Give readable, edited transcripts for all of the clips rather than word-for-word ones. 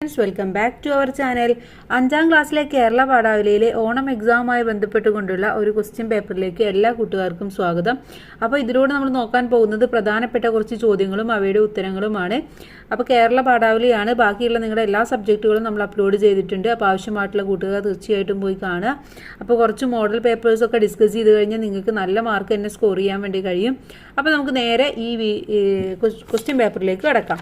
Friends, welcome back to our channel. 5ാം ക്ലാസ്സിലെ കേരള പാഠാവലിയിലെ ഓണം എക്സാമുമായി ബന്ധപ്പെട്ടുകൊണ്ടുള്ള ഒരു ക്വസ്റ്റ്യൻ പേപ്പറിലേക്ക് എല്ലാ കൂട്ടുകാർക്കും സ്വാഗതം. അപ്പോൾ ഇതിലൂടെ നമ്മൾ നോക്കാൻ പോകുന്നത് പ്രധാനപ്പെട്ട കുറച്ച് ചോദ്യങ്ങളും അവയുടെ ഉത്തരങ്ങളുമാണ്. അപ്പോൾ കേരള പാഠാവലിയാണ്. ബാക്കിയുള്ള നിങ്ങളുടെ എല്ലാ സബ്ജക്റ്റുകളും നമ്മൾ അപ്ലോഡ് ചെയ്തിട്ടുണ്ട്. അപ്പോൾ ആവശ്യമായിട്ടുള്ള കൂട്ടുകാർ തീർച്ചയായിട്ടും പോയി കാണുക. അപ്പോൾ കുറച്ച് മോഡൽ പേപ്പേഴ്സൊക്കെ ഡിസ്കസ് ചെയ്ത് കഴിഞ്ഞാൽ നിങ്ങൾക്ക് നല്ല മാർക്ക് തന്നെ സ്കോർ ചെയ്യാൻ വേണ്ടി കഴിയും. അപ്പോൾ നമുക്ക് നേരെ ഈ ക്വസ്റ്റ്യൻ പേപ്പറിലേക്ക് കടക്കാം.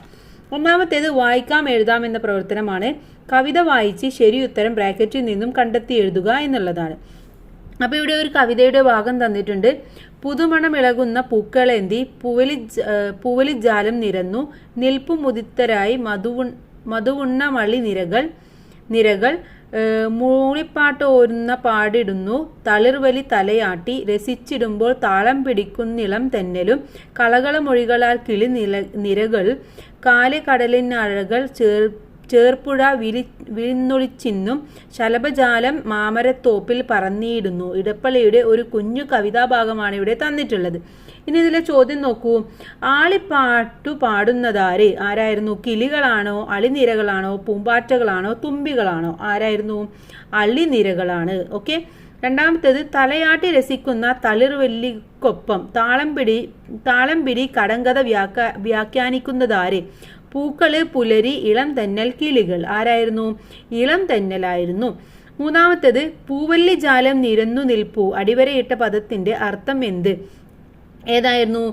ഒന്നാമത്തേത് വായിക്കാം എഴുതാം എന്ന പ്രവർത്തനമാണ്. കവിത വായിച്ച് ശരി ഉത്തരം ബ്രാക്കറ്റിൽ നിന്നും കണ്ടെത്തി എഴുതുക എന്നുള്ളതാണ്. അപ്പോൾ ഇവിടെ ഒരു കവിതയുടെ ഭാഗം തന്നിട്ടുണ്ട്. പുതുമണമിളകുന്ന പൂക്കളേന്തി പൂവലിജാലം നിരന്നു നിൽപ്പു മുദിത്തരായി മധുവുണ്ണ മളി നിരകൾ മൂളിപ്പാട്ടോരുന്ന പാടിടുന്നു തളിർവലി തലയാട്ടി രസിച്ചിടുമ്പോൾ താളം പിടിക്കുന്നിളം തെന്നലും കളകളമൊഴികളാൽ കിളി നിരകൾ കാലെ കടലിനഴകൾ ചേർപ്പുഴ വിരിന്നൊളിച്ചിന്നും ശലഭജാലം മാമരത്തോപ്പിൽ പറന്നിയിടുന്നു. ഇടപ്പള്ളിയുടെ ഒരു കുഞ്ഞു കവിതാഭാഗമാണ് ഇവിടെ തന്നിട്ടുള്ളത്. ഇനി ഇതിലെ ചോദ്യം നോക്കൂ. ആളിപ്പാട്ടു പാടുന്നതാര്? ആരായിരുന്നു? കിളികളാണോ, അളിനിരകളാണോ, പൂമ്പാറ്റകളാണോ, തുമ്പികളാണോ? ആരായിരുന്നു? അള്ളിനിരകളാണ്. ഓക്കെ. രണ്ടാമത്തേത് തലയാട്ടി രസിക്കുന്ന തളിർവല്ലിക്കൊപ്പം താളം പിടി കടങ്കഥ വ്യാഖ്യാനിക്കുന്നതാര്? പൂക്കള്, പുലരി, ഇളം തെന്നൽ, കിളികൾ. ആരായിരുന്നു? ഇളം തെന്നലായിരുന്നു. മൂന്നാമത്തേത് പൂവല്ലി ജാലം നിരന്നു നിൽപ്പു അടിവരയിട്ട പദത്തിന്റെ അർത്ഥം എന്ത്? ഏതായിരുന്നു?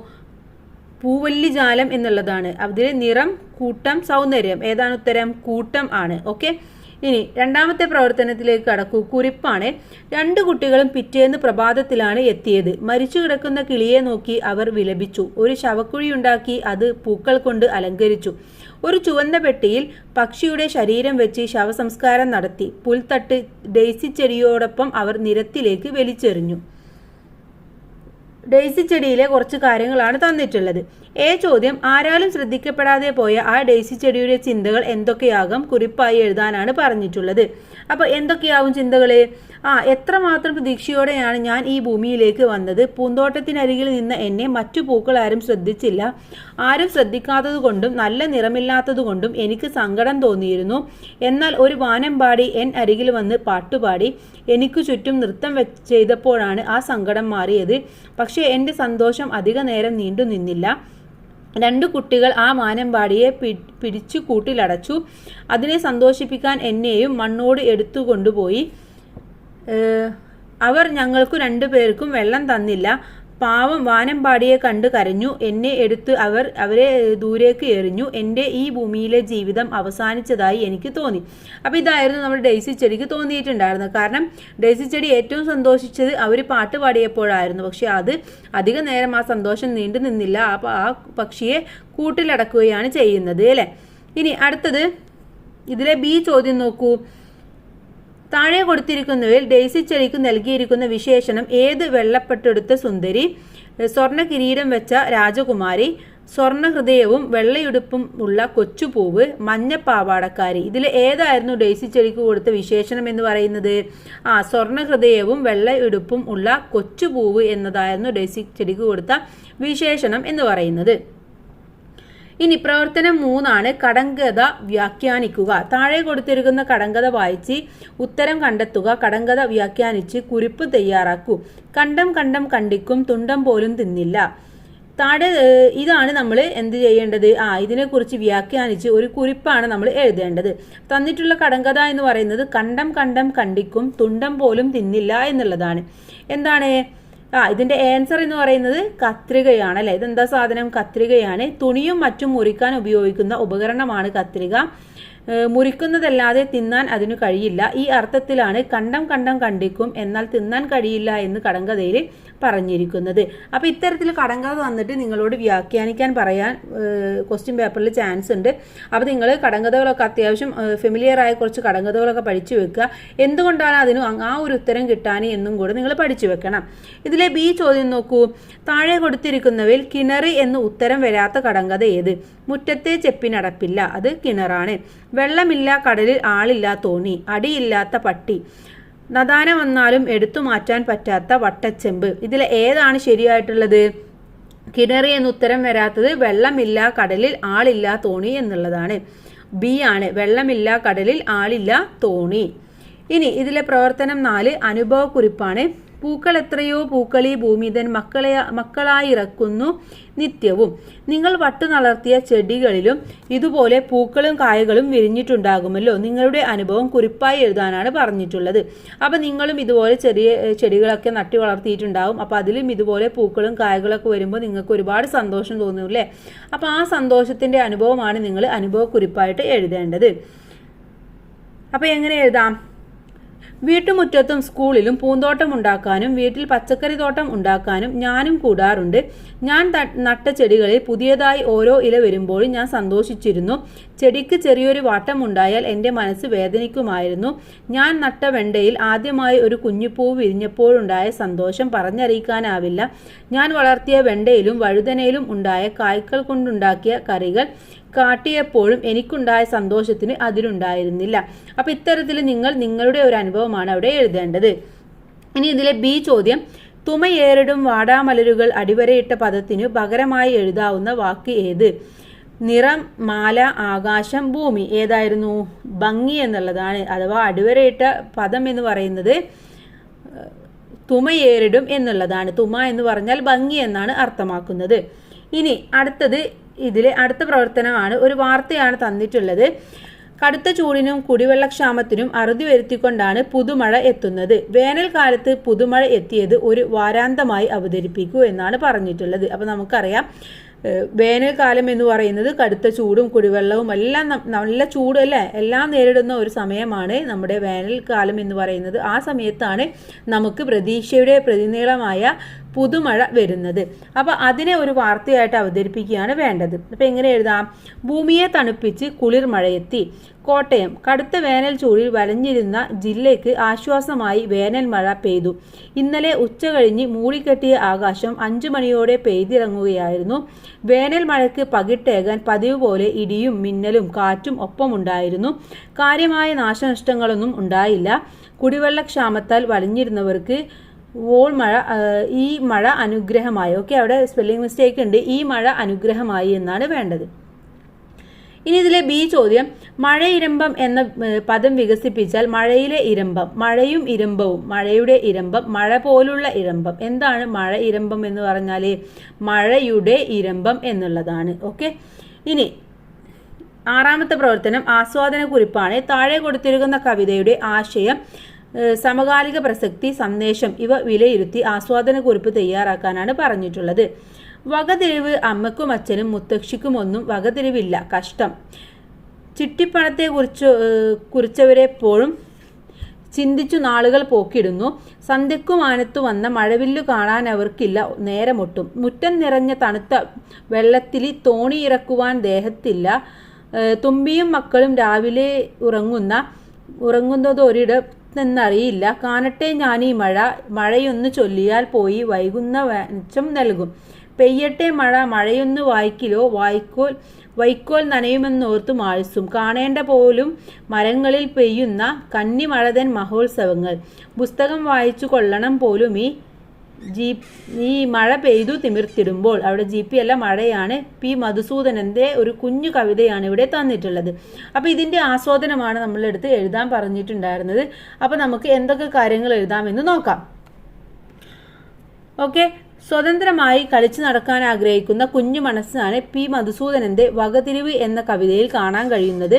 പൂവല്ലി ജാലം എന്നുള്ളതാണ്. അതിൽ നിറം, കൂട്ടം, സൗന്ദര്യം. ഏതാണ് ഉത്തരം? കൂട്ടം ആണ്. ഓക്കെ. ഇനി രണ്ടാമത്തെ പ്രവർത്തനത്തിലേക്ക് കടക്കൂ. കുറിപ്പാണ്. 2 കുട്ടികളും പിറ്റേന്ന് പ്രഭാതത്തിലാണ് എത്തിയത്. മരിച്ചു കിടക്കുന്ന കിളിയെ നോക്കി അവർ വിലപിച്ചു. ഒരു ശവക്കുഴിയുണ്ടാക്കി അത് പൂക്കൾ കൊണ്ട് അലങ്കരിച്ചു. ഒരു ചുവന്ന പെട്ടിയിൽ പക്ഷിയുടെ ശരീരം വെച്ച് ശവസംസ്കാരം നടത്തി. പുൽത്തട്ട് ഡെയ്സി ചെടിയോടൊപ്പം അവർ നിരത്തിലേക്ക് വലിച്ചെറിഞ്ഞു. ഡെയ്സി ചെടിയിലെ കുറച്ച് കാര്യങ്ങളാണ് തന്നിട്ടുള്ളത്. ചോദ്യം. ആരാലും ശ്രദ്ധിക്കപ്പെടാതെ പോയ ആ ഡെയ്സി ചെടിയുടെ ചിന്തകൾ എന്തൊക്കെയാകും? കുറിപ്പായി എഴുതാനാണ് പറഞ്ഞിട്ടുള്ളത്. അപ്പോൾ എന്തൊക്കെയാവും ചിന്തകള്? എത്രമാത്രം പ്രതീക്ഷയോടെയാണ് ഞാൻ ഈ ഭൂമിയിലേക്ക് വന്നത്. പൂന്തോട്ടത്തിനരികിൽ നിന്ന് എന്നെ മറ്റു പൂക്കൾ ആരും ശ്രദ്ധിച്ചില്ല. ആരും ശ്രദ്ധിക്കാത്തത് കൊണ്ടും നല്ല നിറമില്ലാത്തത് കൊണ്ടും എനിക്ക് സങ്കടം തോന്നിയിരുന്നു. എന്നാൽ ഒരു വാനമ്പാടി എൻ അരികിൽ വന്ന് പാട്ടുപാടി എനിക്ക് ചുറ്റും നൃത്തം ചെയ്തപ്പോഴാണ് ആ സങ്കടം മാറിയത്. പക്ഷേ എൻ്റെ സന്തോഷം അധിക നേരം നീണ്ടു നിന്നില്ല. 2 കുട്ടികൾ ആ വാനമ്പാടിയെ പിടിച്ചു കൂട്ടിലടച്ചു. അതിനെ സന്തോഷിപ്പിക്കാൻ എന്നെയും മണ്ണോട് എടുത്തുകൊണ്ടുപോയി. അവർ ഞങ്ങൾക്ക് 2 പേർക്കും വെള്ളം തന്നില്ല. പാവം വാനമ്പാടിയെ കണ്ട് കരഞ്ഞു. എന്നെ എടുത്ത് അവരെ ദൂരേക്ക് എറിഞ്ഞു. എൻ്റെ ഈ ഭൂമിയിലെ ജീവിതം അവസാനിച്ചതായി എനിക്ക് തോന്നി. അപ്പോൾ ഇതായിരുന്നു നമ്മുടെ ഡെയ്സി ചെടിക്ക് തോന്നിയിട്ടുണ്ടായിരുന്നത്. കാരണം ഡെയ്സി ചെടി ഏറ്റവും സന്തോഷിച്ചത് അവർ പാട്ട് പാടിയപ്പോഴായിരുന്നു. പക്ഷെ അത് അധിക നേരം ആ സന്തോഷം നീണ്ടു നിന്നില്ല. അപ്പോൾ ആ പക്ഷിയെ കൂട്ടിലടക്കുകയാണ് ചെയ്യുന്നത് അല്ലേ. ഇനി അടുത്തത് ഇതിലെ ബി ചോദ്യം നോക്കൂ. താഴെ കൊടുത്തിരിക്കുന്നവയിൽ ഡെയ്സി ചെടിക്ക് നൽകിയിരിക്കുന്ന വിശേഷണം ഏത്? വെള്ളപ്പെട്ടെടുത്ത സുന്ദരി, സ്വർണ്ണ കിരീടം വെച്ച രാജകുമാരി, സ്വർണ്ണ ഹൃദയവും വെള്ളയുടുപ്പും ഉള്ള കൊച്ചുപൂവ്, മഞ്ഞപ്പാവാടക്കാരി. ഇതിൽ ഏതായിരുന്നു ഡെയ്സി ചെടിക്ക് കൊടുത്ത വിശേഷണം എന്ന് പറയുന്നത്? സ്വർണ്ണ ഹൃദയവും വെള്ളയുടുപ്പും ഉള്ള കൊച്ചുപൂവ് എന്നതായിരുന്നു ഡെയ്സി ചെടിക്ക് കൊടുത്ത വിശേഷണം എന്ന് പറയുന്നത്. ഇനി പ്രവർത്തനം 3 കടങ്കഥ വ്യാഖ്യാനിക്കുക. താഴെ കൊടുത്തിരിക്കുന്ന കടങ്കഥ വായിച്ച് ഉത്തരം കണ്ടെത്തുക. കടങ്കഥ വ്യാഖ്യാനിച്ച് കുറിപ്പ് തയ്യാറാക്കൂ. കണ്ടം കണ്ടിക്കും തുണ്ടം പോലും തിന്നില്ല. താഴെ ഇതാണ് നമ്മൾ എന്ത് ചെയ്യേണ്ടത്? ഇതിനെക്കുറിച്ച് വ്യാഖ്യാനിച്ച് ഒരു കുറിപ്പാണ് നമ്മൾ എഴുതേണ്ടത്. തന്നിട്ടുള്ള കടങ്കഥ എന്ന് പറയുന്നത് കണ്ടം കണ്ടിക്കും തുണ്ടം പോലും തിന്നില്ല എന്നുള്ളതാണ്. എന്താണ് ഇതിന്റെ ആൻസർ എന്ന് പറയുന്നത്? കത്രികയാണ് അല്ലെ. ഇതെന്താ സാധനം? കത്രികയാണ്. തുണിയും മറ്റും മുറിക്കാൻ ഉപയോഗിക്കുന്ന ഉപകരണമാണ് കത്രിക. മുറിക്കുന്നതല്ലാതെ തിന്നാൻ അതിനു കഴിയില്ല. ഈ അർത്ഥത്തിലാണ് കണ്ടം കണ്ടിക്കും എന്നാൽ തിന്നാൻ കഴിയില്ല എന്ന് കടങ്കഥയിൽ പറഞ്ഞിരിക്കുന്നത്. അപ്പോൾ ഇത്തരത്തിൽ കടങ്കഥ തന്നിട്ട് നിങ്ങളോട് വ്യാഖ്യാനിക്കാൻ പറയാൻ ക്വസ്റ്റ്യൻ പേപ്പറിൽ ചാൻസ് ഉണ്ട്. അപ്പോൾ നിങ്ങൾ കടങ്കഥകളൊക്കെ അത്യാവശ്യം ഫെമിലിയർ ആയ കുറച്ച് കടങ്കഥകളൊക്കെ പഠിച്ചു വെക്കുക. എന്തുകൊണ്ടാണ് അതിന് ആ ഒരു ഉത്തരം കിട്ടാൻ എന്നും കൂടെ നിങ്ങൾ പഠിച്ചു വെക്കണം. ഇതിലെ ബി ചോദ്യം നോക്കൂ. താഴെ കൊടുത്തിരിക്കുന്നവയിൽ കിണറ് എന്ന് ഉത്തരം വരാത്ത കടങ്കഥ ഏത്? മുറ്റത്തെ ചെപ്പിനടപ്പില്ല. അത് കിണറാണ്. വെള്ളമില്ല കടലിൽ ആളില്ല തോണി. അടിയില്ലാത്ത പട്ടി. നദാന വന്നാലും എടുത്തു മാറ്റാൻ പറ്റാത്ത വട്ടച്ചെമ്പ്. ഇതിൽ ഏതാണ് ശരിയായിട്ടുള്ളത്? കിണറി എന്ന് ഉത്തരം വരാത്തത് വെള്ളമില്ല കടലിൽ ആളില്ല തോണി എന്നുള്ളതാണ്. ബി ആണ്. വെള്ളമില്ല കടലിൽ ആളില്ല തോണി. ഇനി ഇതിലെ പ്രവർത്തനം 4 അനുഭവക്കുറിപ്പാണ്. പൂക്കൾ എത്രയോ പൂക്കളീ ഭൂമിതൻ മക്കളായി ഇറക്കുന്നു നിത്യവും. നിങ്ങൾ വട്ടുനളർത്തിയ ചെടികളിലും ഇതുപോലെ പൂക്കളും കായകളും വിരിഞ്ഞിട്ടുണ്ടാകുമല്ലോ. നിങ്ങളുടെ അനുഭവം കുറിപ്പായി എഴുതാനാണ് പറഞ്ഞിട്ടുള്ളത്. അപ്പം നിങ്ങളും ഇതുപോലെ ചെറിയ ചെടികളൊക്കെ നട്ടി വളർത്തിയിട്ടുണ്ടാകും. അപ്പം അതിലും ഇതുപോലെ പൂക്കളും കായകളൊക്കെ വരുമ്പോൾ നിങ്ങൾക്ക് ഒരുപാട് സന്തോഷം തോന്നും അല്ലേ. അപ്പം ആ സന്തോഷത്തിൻ്റെ അനുഭവമാണ് നിങ്ങൾ അനുഭവക്കുറിപ്പായിട്ട് എഴുതേണ്ടത്. അപ്പം എങ്ങനെ എഴുതാം? വീട്ടുമുറ്റത്തും സ്കൂളിലും പൂന്തോട്ടം ഉണ്ടാക്കാനും വീട്ടിൽ പച്ചക്കറി തോട്ടം ഉണ്ടാക്കാനും ഞാനും കൂടാറുണ്ട്. ഞാൻ നട്ട ചെടികളിൽ പുതിയതായി ഓരോ ഇല വരുമ്പോഴും ഞാൻ സന്തോഷിച്ചിരുന്നു. ചെടിക്ക് ചെറിയൊരു വാട്ടമുണ്ടായാൽ എൻ്റെ മനസ്സ് വേദനിക്കുമായിരുന്നു. ഞാൻ നട്ട വെണ്ടയിൽ ആദ്യമായി ഒരു കുഞ്ഞുപൂ വിരിഞ്ഞപ്പോഴുണ്ടായ സന്തോഷം പറഞ്ഞറിയിക്കാനാവില്ല. ഞാൻ വളർത്തിയ വെണ്ടയിലും വഴുതനയിലും ഉണ്ടായ കായ്ക്കൾ കൊണ്ടുണ്ടാക്കിയ കറികൾ കാട്ടിയപ്പോഴും എനിക്കുണ്ടായ സന്തോഷത്തിന് അതിലുണ്ടായിരുന്നില്ല. അപ്പം ഇത്തരത്തിൽ നിങ്ങൾ നിങ്ങളുടെ ഒരു അനുഭവമാണ് അവിടെ എഴുതേണ്ടത്. ഇനി ഇതിലെ ബി ചോദ്യം, തുമയേറിടും വാടാമലരുകൾ അടിവരയിട്ട പദത്തിനു പകരമായി എഴുതാവുന്ന വാക്ക് ഏത്? നിറം, മാല, ആകാശം, ഭൂമി. ഏതായിരുന്നു? ഭംഗി എന്നുള്ളതാണ്. അഥവാ അടിവരയിട്ട പദം എന്ന് പറയുന്നത് തുമയേറിടും എന്നുള്ളതാണ്. തുമ എന്ന് പറഞ്ഞാൽ ഭംഗി എന്നാണ് അർത്ഥമാക്കുന്നത്. ഇനി അടുത്തത്, ഇതിലെ അടുത്ത പ്രവർത്തനമാണ്. ഒരു വാർത്തയാണ് തന്നിട്ടുള്ളത്. കടുത്ത ചൂടിനും കുടിവെള്ളക്ഷാമത്തിനും അറുതി വരുത്തിക്കൊണ്ടാണ് പുതുമഴ എത്തുന്നത്. വേനൽക്കാലത്ത് പുതുമഴ എത്തിയത് ഒരു വാരാന്തമായി അവതരിപ്പിക്കൂ എന്നാണ് പറഞ്ഞിട്ടുള്ളത്. അപ്പം നമുക്കറിയാം, വേനൽക്കാലം എന്ന് പറയുന്നത് കടുത്ത ചൂടും കുടിവെള്ളവും എല്ലാം നല്ല ചൂട് അല്ലേ എല്ലാം നേരിടുന്ന ഒരു സമയമാണ് നമ്മുടെ വേനൽക്കാലം എന്ന് പറയുന്നത്. ആ സമയത്താണ് നമുക്ക് പ്രതീക്ഷയുടെ പ്രതിനീളമായ പുതുമഴ വരുന്നത്. അപ്പോൾ അതിനെ ഒരു വാർത്തയായിട്ട് അവതരിപ്പിക്കുകയാണ് വേണ്ടത്. അപ്പോൾ എങ്ങനെ എഴുതാം? ഭൂമിയെ തണുപ്പിച്ച് കുളിർ മഴയെത്തി. കോട്ടയം, കടുത്ത വേനൽ ചൂടിൽ വലഞ്ഞിരുന്ന ജില്ലയ്ക്ക് ആശ്വാസമായി വേനൽ മഴ പെയ്തു. ഇന്നലെ ഉച്ച കഴിഞ്ഞ് മൂടിക്കെട്ടിയ ആകാശം 5 മണിയോടെ പെയ്തിറങ്ങുകയായിരുന്നു. വേനൽ മഴയ്ക്ക് പകിട്ടേകാൻ പതിവ് പോലെ ഇടിയും മിന്നലും കാറ്റും ഒപ്പമുണ്ടായിരുന്നു. കാര്യമായ നാശനഷ്ടങ്ങളൊന്നും ഉണ്ടായില്ല. കുടിവെള്ളക്ഷാമത്താൽ വലഞ്ഞിരുന്നവർക്ക് ഈ മഴ അനുഗ്രഹമായി. ഓക്കെ, അവിടെ സ്പെല്ലിംഗ് മിസ്റ്റേക്ക് ഉണ്ട്. ഈ മഴ അനുഗ്രഹമായി എന്നാണ് വേണ്ടത്. ഇനി ഇതിലെ ബി ചോദ്യം, മഴയിരമ്പം എന്ന പദം വികസിപ്പിച്ചാൽ മഴയിലെ ഇരമ്പം, മഴയും ഇരമ്പവും, മഴയുടെ ഇരമ്പം, മഴ പോലുള്ള ഇരമ്പം. എന്താണ് മഴ ഇരമ്പം എന്ന് പറഞ്ഞാൽ? മഴയുടെ ഇരമ്പം എന്നുള്ളതാണ്. ഓക്കെ, ഇനി 6ാമത്തെ പ്രവർത്തനം ആസ്വാദന കുറിപ്പാണ്. താഴെ കൊടുത്തിരിക്കുന്ന കവിതയുടെ ആശയം, സമകാലിക പ്രസക്തി, സന്ദേശം ഇവ വിലയിരുത്തി ആസ്വാദന കുറിപ്പ് തയ്യാറാക്കാനാണ് പറഞ്ഞിട്ടുള്ളത്. വകതിരിവ് അമ്മക്കും അച്ഛനും മുത്തശ്ശിക്കുമൊന്നും വകതിരിവില്ല, കഷ്ടം. ചിട്ടിപ്പണത്തെ കുറിച്ചവരെപ്പോഴും ചിന്തിച്ചു നാളുകൾ പോക്കിടുന്നു. സന്ധ്യക്കു മാനത്തു വന്ന മഴവില്ലു കാണാൻ അവർക്കില്ല നേരമൊട്ടും. മുറ്റം നിറഞ്ഞ തണുത്ത വെള്ളത്തിൽ തോണി ഇറക്കുവാൻ ദേഹത്തില്ല. തുമ്പിയും മക്കളും രാവിലെ ഉറങ്ങുന്നതൊരിടത്തെന്നറിയില്ല. കാണട്ടെ ഞാനീ മഴയൊന്നു ചൊല്ലിയാൽ പോയി വൈകുന്ന വെളിച്ചം നൽകും. പെയ്യട്ടെ മഴയൊന്നു വായിക്കിലോ, വൈക്കോൽ നനയുമെന്നോർത്തു മാഴ്സും. കാണേണ്ട പോലും മരങ്ങളിൽ പെയ്യുന്ന കന്നിമഴതൻ മഹോത്സവങ്ങൾ. പുസ്തകം വായിച്ചു കൊള്ളണം പോലും ഈ മഴ പെയ്തു തിമിർത്തിടുമ്പോൾ. അവിടെ GP അല്ല, മഴയാണ്. P മധുസൂദനന്റെ ഒരു കുഞ്ഞു കവിതയാണ് ഇവിടെ തന്നിട്ടുള്ളത്. അപ്പോൾ ഇതിന്റെ ആസ്വാദനമാണ് നമ്മളെടുത്ത് എഴുതാൻ പറഞ്ഞിട്ടുണ്ടായിരുന്നത്. അപ്പോൾ നമുക്ക് എന്തൊക്കെ കാര്യങ്ങൾ എഴുതാമെന്ന് നോക്കാം. ഓക്കെ, സ്വതന്ത്രമായി കളിച്ചു നടക്കാൻ ആഗ്രഹിക്കുന്ന കുഞ്ഞു മനസ്സാണ് P മധുസൂദനന്റെ വകതിരിവ് എന്ന കവിതയിൽ കാണാൻ കഴിയുന്നത്.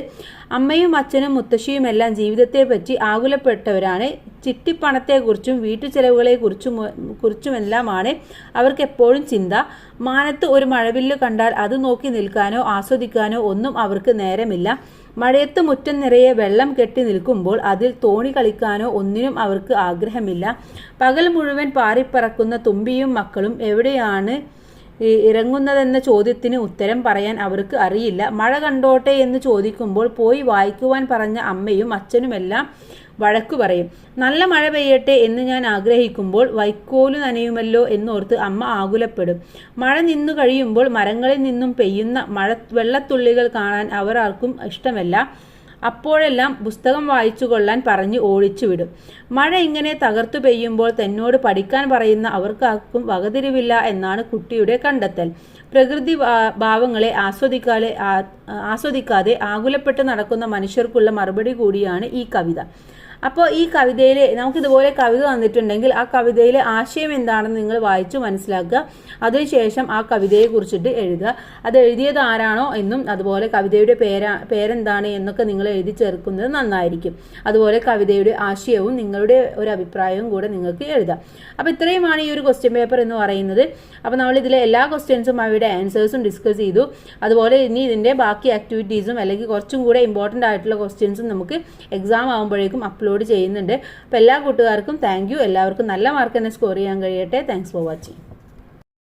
അമ്മയും അച്ഛനും മുത്തശ്ശിയുമെല്ലാം ജീവിതത്തെപ്പറ്റി ആകുലപ്പെട്ടവരാണ്. ചിട്ടിപ്പണത്തെക്കുറിച്ചും വീട്ടുചെലവുകളെക്കുറിച്ചുമെല്ലാമാണ് അവർക്ക് എപ്പോഴും ചിന്ത. മാനത്ത് ഒരു മഴവില്ല് കണ്ടാൽ അത് നോക്കി നിൽക്കാനോ ആസ്വദിക്കാനോ ഒന്നും അവർക്ക് നേരമില്ല. മഴയത്ത് മുറ്റം നിറയെ വെള്ളം കെട്ടി നിൽക്കുമ്പോൾ അതിൽ തോണി കളിക്കാനോ ഒന്നിനും അവർക്ക് ആഗ്രഹമില്ല. പകൽ മുഴുവൻ പാറിപ്പറക്കുന്ന തുമ്പിയും മക്കളും എവിടെയാണ് ഇറങ്ങുന്നതെന്ന ചോദ്യത്തിന് ഉത്തരം പറയാൻ അവർക്ക് അറിയില്ല. മഴ കണ്ടോട്ടെ എന്ന് ചോദിക്കുമ്പോൾ പോയി വായിക്കുവാൻ പറഞ്ഞ അമ്മയും അച്ഛനുമെല്ലാം വഴക്കു പറയും. നല്ല മഴ പെയ്യട്ടെ എന്ന് ഞാൻ ആഗ്രഹിക്കുമ്പോൾ വൈക്കോല് നനയുമല്ലോ എന്നോർത്ത് അമ്മ ആകുലപ്പെടും. മഴ നിന്നു കഴിയുമ്പോൾ മരങ്ങളിൽ നിന്നും പെയ്യുന്ന വെള്ളത്തുള്ളികൾ കാണാൻ അവർ ആർക്കും ഇഷ്ടമല്ല. അപ്പോഴെല്ലാം പുസ്തകം വായിച്ചു കൊള്ളാൻ പറഞ്ഞ് ഓടിച്ചു വിടും. മഴ ഇങ്ങനെ തകർത്തു പെയ്യുമ്പോൾ തന്നോട് പഠിക്കാൻ പറയുന്ന അവർക്കാർക്കും വകതിരിവില്ല എന്നാണ് കുട്ടിയുടെ കണ്ടെത്തൽ. പ്രകൃതി ഭാവങ്ങളെ ആസ്വദിക്കാതെ ആകുലപ്പെട്ട് നടക്കുന്ന മനുഷ്യർക്കുള്ള മറുപടി കൂടിയാണ് ഈ കവിത. അപ്പോൾ ഈ കവിതയിൽ നമുക്കിതുപോലെ കവിത തന്നിട്ടുണ്ടെങ്കിൽ ആ കവിതയിലെ ആശയം എന്താണെന്ന് നിങ്ങൾ വായിച്ചു മനസ്സിലാക്കുക. അതിനുശേഷം ആ കവിതയെ കുറിച്ചിട്ട് എഴുതുക. അത് എഴുതിയത് ആരാണോ എന്നും അതുപോലെ കവിതയുടെ പേരെന്താണ് എന്നൊക്കെ നിങ്ങൾ എഴുതി ചേർക്കുന്നത് നന്നായിരിക്കും. അതുപോലെ കവിതയുടെ ആശയവും നിങ്ങളുടെ ഒരു അഭിപ്രായവും കൂടെ നിങ്ങൾക്ക് എഴുതാം. അപ്പോൾ ഇത്രയുമാണ് ഈ ഒരു ക്വസ്റ്റ്യൻ പേപ്പർ എന്ന് പറയുന്നത്. അപ്പോൾ നമ്മൾ ഇതിലെ എല്ലാ ക്വസ്റ്റ്യൻസും അവയുടെ ആൻസേഴ്സും ഡിസ്കസ് ചെയ്തു. അതുപോലെ ഇനി ഇതിൻ്റെ ബാക്കി ആക്ടിവിറ്റീസും അല്ലെങ്കിൽ കുറച്ചും കൂടെ ഇമ്പോർട്ടൻ്റ് ആയിട്ടുള്ള ക്വസ്റ്റ്യൻസും നമുക്ക് എക്സാം ആകുമ്പോഴേക്കും അപ്ലോഡ് ചെയ്യുന്നുണ്ട്. അപ്പോൾ എല്ലാ കൂട്ടുകാർക്കും താങ്ക് യു. എല്ലാവർക്കും നല്ല മാർക്ക് തന്നെ സ്കോർ ചെയ്യാൻ കഴിയട്ടെ. Thanks for watching.